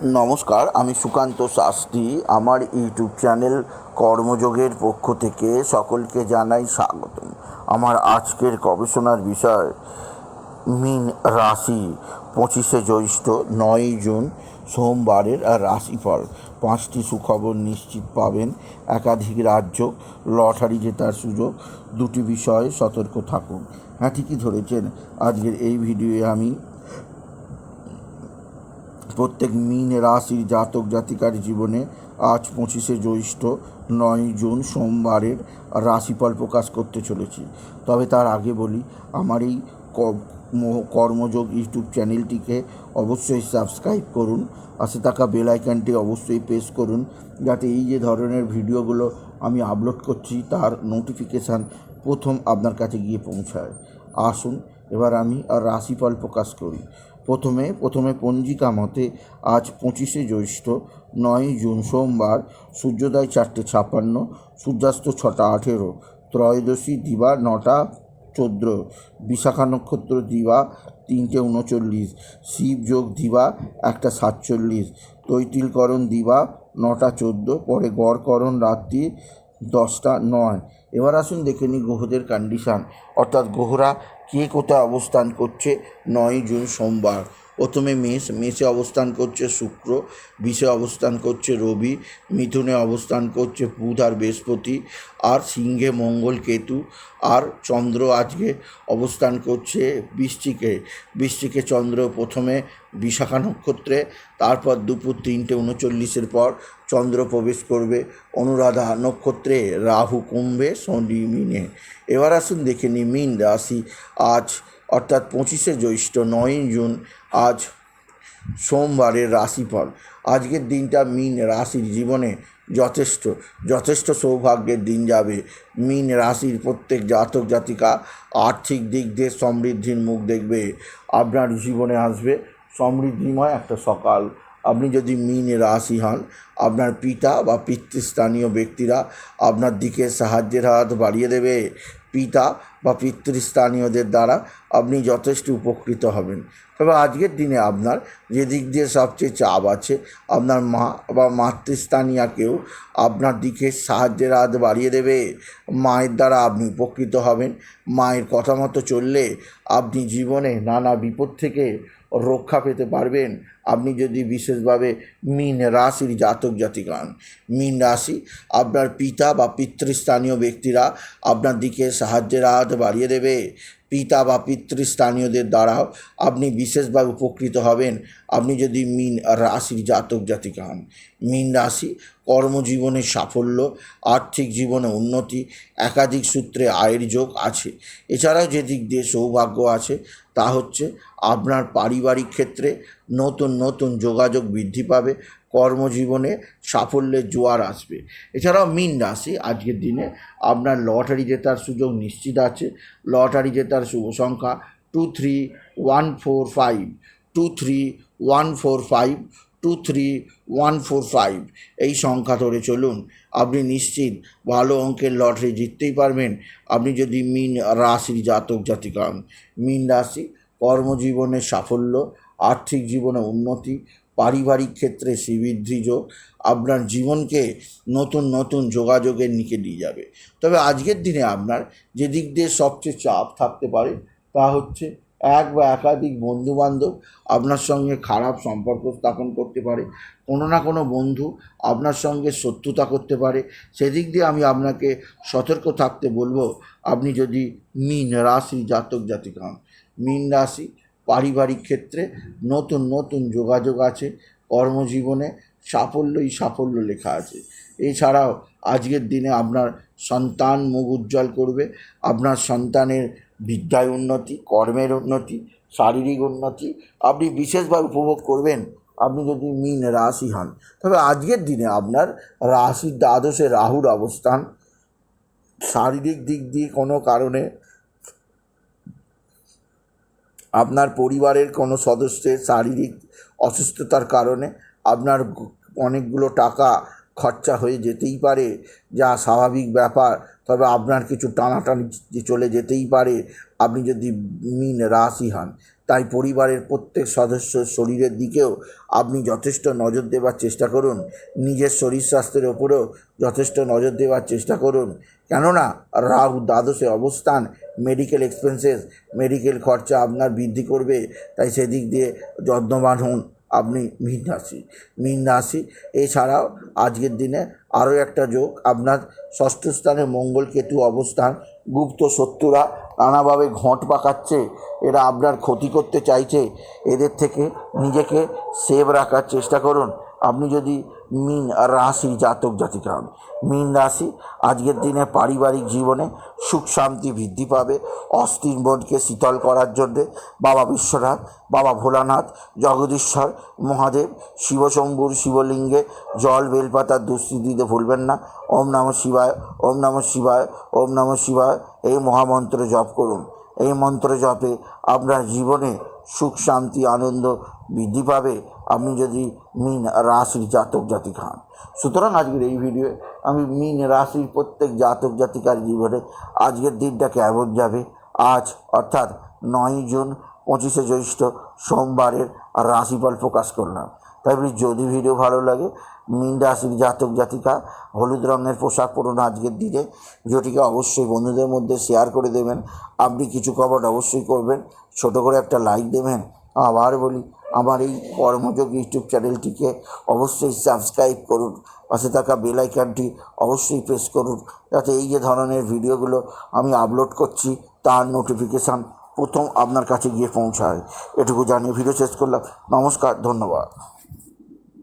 নমস্কার, আমি সুকান্ত শাস্ত্রী। আমার ইউটিউব চ্যানেল কর্মযোগের পক্ষ থেকে সকলকে জানাই স্বাগতম। আমার আজকের গবেষণার বিষয় মীন রাশি 25শে জ্যৈষ্ঠ 9ই জুন সোমবারের রাশিফল। 5টি সুখবর নিশ্চিত পাবেন, একাধিক রাজ্য, লটারি জেতার সুযোগ। 2টি বিষয়ে সতর্ক থাকুন। হ্যাঁ, ঠিকই ধরেছেন। আজকের এই ভিডিওয়ে আমি প্রত্যেক মীন রাশির জাতক জাতিকার জীবনে আজ 25শে জ্যৈষ্ঠ 9ই জুন সোমবারের রাশিফল প্রকাশ করতে চলেছি। তবে তার আগে বলি, আমার এই কর্মযোগ ইউটিউব চ্যানেলটিকে অবশ্যই সাবস্ক্রাইব করুন, পাশে থাকা বেল আইকনটি অবশ্যই প্রেস করুন, যাতে এই যে ধরনের ভিডিওগুলো আমি আপলোড করছি তার নোটিফিকেশান প্রথম আপনার কাছে গিয়ে পৌঁছায়। আসুন এবার আমি রাশিফল প্রকাশ করি। প্রথমে পঞ্জিকা মতে আজ 25শে জ্যৈষ্ঠ 9ই জুন সোমবার, সূর্যোদয় 4:56, সূর্যাস্ত 6:18, ত্রয়োদশী দিবা 9:14, বিশাখা নক্ষত্র দিবা 3:39, শিবযোগ দিবা 1:47, তৈতিলকরণ দিবা 9:14, পরে গড়করণ রাত্রি 10:09। এবার আসুন দেখে নিই গ্রহদের কন্ডিশান, অর্থাৎ গ্রহরা কে কোথায় অবস্থান করছে 9ই জুন সোমবার। প্রথমে মেষে অবস্থান করছে শুক্র, বিষে অবস্থান করছে রবি, মিথুনে অবস্থান করছে বুধ আর বৃহস্পতি, আর সিংহে মঙ্গল কেতু, আর চন্দ্র আজকে অবস্থান করছে বৃশ্চিকে চন্দ্র প্রথমে বিশাখা নক্ষত্রে, তারপর দুপুর 3:39 পর চন্দ্র প্রবেশ করবে অনুরাধা নক্ষত্রে, রাহু কুম্ভে, শনি মীনে। এবার আসুন দেখে নিই মীন রাশি আজ, অর্থাৎ 25শে জ্যৈষ্ঠ 9ই জুন আজ সোমবারের রাশিফল। আজকের দিনটা মীন রাশির জীবনে যথেষ্ট সৌভাগ্যের দিন যাবে। মীন রাশির প্রত্যেক জাতক জাতিকা আর্থিক দিক দিয়ে সমৃদ্ধির মুখ দেখবে। আপনার জীবনে আসবে সমৃদ্ধিময় একটা সকাল। আপনি যদি মীন রাশি হন, আপনার পিতা বা পিতৃস্থানীয় ব্যক্তিরা আপনার দিকে সাহায্যের হাত বাড়িয়ে দেবে। পিতা বা পিতৃস্থানীয়দের দ্বারা আপনি যথেষ্ট উপকৃত হবেন। তবে আজকের দিনে আপনার যে দিক দিয়ে সবচেয়ে চাপ আছে, আপনার মা বা মাতৃস্থানীয় কেউ আপনার দিকে সাহায্যের হাত বাড়িয়ে দেবে। মায়ের দ্বারা আপনি উপকৃত হবেন। মায়ের কথা মতো চললে আপনি জীবনে নানা বিপদ থেকে রক্ষা পেতে পারবেন। আপনি যদি বিশেষভাবে মীন রাশির জাতক জাতিকা হন। মীন রাশি, আপনার পিতা বা পিতৃস্থানীয় ব্যক্তিরা আপনার দিকে সাহায্যের হাত বাড়িয়ে দেবে। পিতা বা পিতৃস্থানীয়দের দ্বারাও আপনি বিশেষভাবে উপকৃত হবেন আপনি যদি মীন রাশির জাতক জাতিকা হন। মীন রাশি কর্মজীবনে সাফল্য, আর্থিক জীবনে উন্নতি, একাধিক সূত্রে আয়ের যোগ আছে। এছাড়াও যে দিক দিয়ে সৌভাগ্য আছে তা হচ্ছে আপনার পারিবারিক ক্ষেত্রে নতুন যোগাযোগ বৃদ্ধি পাবে, কর্মজীবনে সাফল্যের জোয়ার আসবে। এছাড়াও মীন রাশি আজকের দিনে আপনার লটারি জেতার সুযোগ নিশ্চিত আছে। লটারি জেতার শুভ সংখ্যা 23145, 23145, 23145 এই সংখ্যা ধরে চলুন। আপনি নিশ্চিত ভালো অঙ্কের লটারি জিততেই পারবেন আপনি যদি মীন রাশির জাতক জাতিকা হন। মীন রাশি কর্মজীবনে সাফল্য, আর্থিক জীবনে উন্নতি, পারিবারিক ক্ষেত্রে শ্রীবৃদ্ধি যোগ আপনার জীবনকে নতুন যোগাযোগের নিকে নিয়ে যাবে। তবে আজকের দিনে আপনার যে দিক দিয়ে সবচেয়ে চাপ থাকতে পারে তা হচ্ছে এক বা একাধিক বন্ধুবান্ধব আপনার সঙ্গে খারাপ সম্পর্ক স্থাপন করতে পারে। কোনো না কোনো বন্ধু আপনার সঙ্গে শত্রুতা করতে পারে। সেদিক দিয়ে আমি আপনাকে সতর্ক থাকতে বলবো আপনি যদি মীন রাশি জাতক জাতিকা হন। মীন রাশি পারিবারিক ক্ষেত্রে নতুন যোগাযোগ আছে। কর্মজীবনে সাফল্য লেখা আছে। এছাড়াও আজকের দিনে আপনার সন্তান মুখ উজ্জ্বল করবে। আপনার সন্তানের বিদ্যায় উন্নতি, কর্মের উন্নতি, শারীরিক উন্নতি আপনি বিশেষভাবে উপভোগ করবেন আপনি যদি মীন রাশি হন। তবে আজকের দিনে আপনার রাশির দ্বাদশে রাহুর অবস্থান শারীরিক দিক দিয়ে কোনো কারণে আপনার পরিবারের কোনো সদস্যের শারীরিক অসুস্থতার কারণে আপনার অনেকগুলো টাকা খরচা হয়ে যেতেই পারে, যা স্বাভাবিক ব্যাপার। তবে আপনার কিছু টানাটানি চলে যেতেই পারে আপনি যদি মীন রাশি হন। তাই পরিবারের প্রত্যেক সদস্যর শরীরের দিকেও আপনি যথেষ্ট নজর দেওয়ার চেষ্টা করুন। নিজের শরীর স্বাস্থ্যের ওপরেও যথেষ্ট নজর দেওয়ার চেষ্টা করুন, কেননা রাহু দ্বাদশে অবস্থান মেডিকেল এক্সপেন্সেস, মেডিকেল খরচা আপনার বৃদ্ধি করবে। তাই সেদিক দিয়ে যত্নবান হন আপনি মীন রাশি। এছাড়াও আজকের দিনে আরও একটা যোগ, আপনার ষষ্ঠ স্থানে মঙ্গল কেতু অবস্থান। গুপ্ত শত্রুরা নানাভাবে ঘট পাকাচ্ছে, এরা আপনার ক্ষতি করতে চাইছে, এদের থেকে নিজেকে সেভ রাখার চেষ্টা করুন। আপনি যদি মীন রাশি জাতক জাতিকা হন, মীন রাশি আজকের দিনে পারিবারিক জীবনে সুখ শান্তি বৃদ্ধি পাবে। অস্থির মনকে শীতল করার জন্যে বাবা বিশ্বনাথ, বাবা ভোলানাথ, জগদীশ্বর মহাদেব, শিবশম্ভুর শিবলিঙ্গে জল বেলপাতার দুস্থি দিতে ভুলবেন না। ওম নমঃ শিবায়, ওম নমঃ শিবায়, ওম নমঃ শিবায় এই মহামন্ত্র জপ করুন। এই মন্ত্র জপে আপনার জীবনে সুখ শান্তি আনন্দ বৃদ্ধি পাবে, আপনি যদি মীন রাশির জাতক জাতিকা হন। সুতরাং আজকের এই ভিডিওয়ে আমি মীন রাশির প্রত্যেক জাতক জাতিকার জীবনে আজকের দিনটা কেমন যাবে, আজ অর্থাৎ 9 জুন 25শে জ্যৈষ্ঠ সোমবারের রাশিফল প্রকাশ করলাম। তাই যদি ভিডিও ভালো লাগে, মীন রাশির জাতক জাতিকা হলুদ রঙের পোশাক পরুন আজকের দিনে। ভিডিওটিকে অবশ্যই বন্ধুদের মধ্যে শেয়ার করে দেবেন। আপনি কিছু কমেন্ট অবশ্যই করবেন, ছোট করে একটা লাইক দেবেন। আবার বলি, আমার এই কর্মযোগ ইউটিউব চ্যানেলটিকে অবশ্যই সাবস্ক্রাইব করুন, পাশে থাকা বেল আইকনটি অবশ্যই প্রেস করুন, যাতে এই যে ধরনের ভিডিওগুলো আমি আপলোড করছি তার নোটিফিকেশান প্রথম আপনার কাছে গিয়ে পৌঁছায়। এটুকু জানিয়ে ভিডিও শেষ করলাম। নমস্কার, ধন্যবাদ।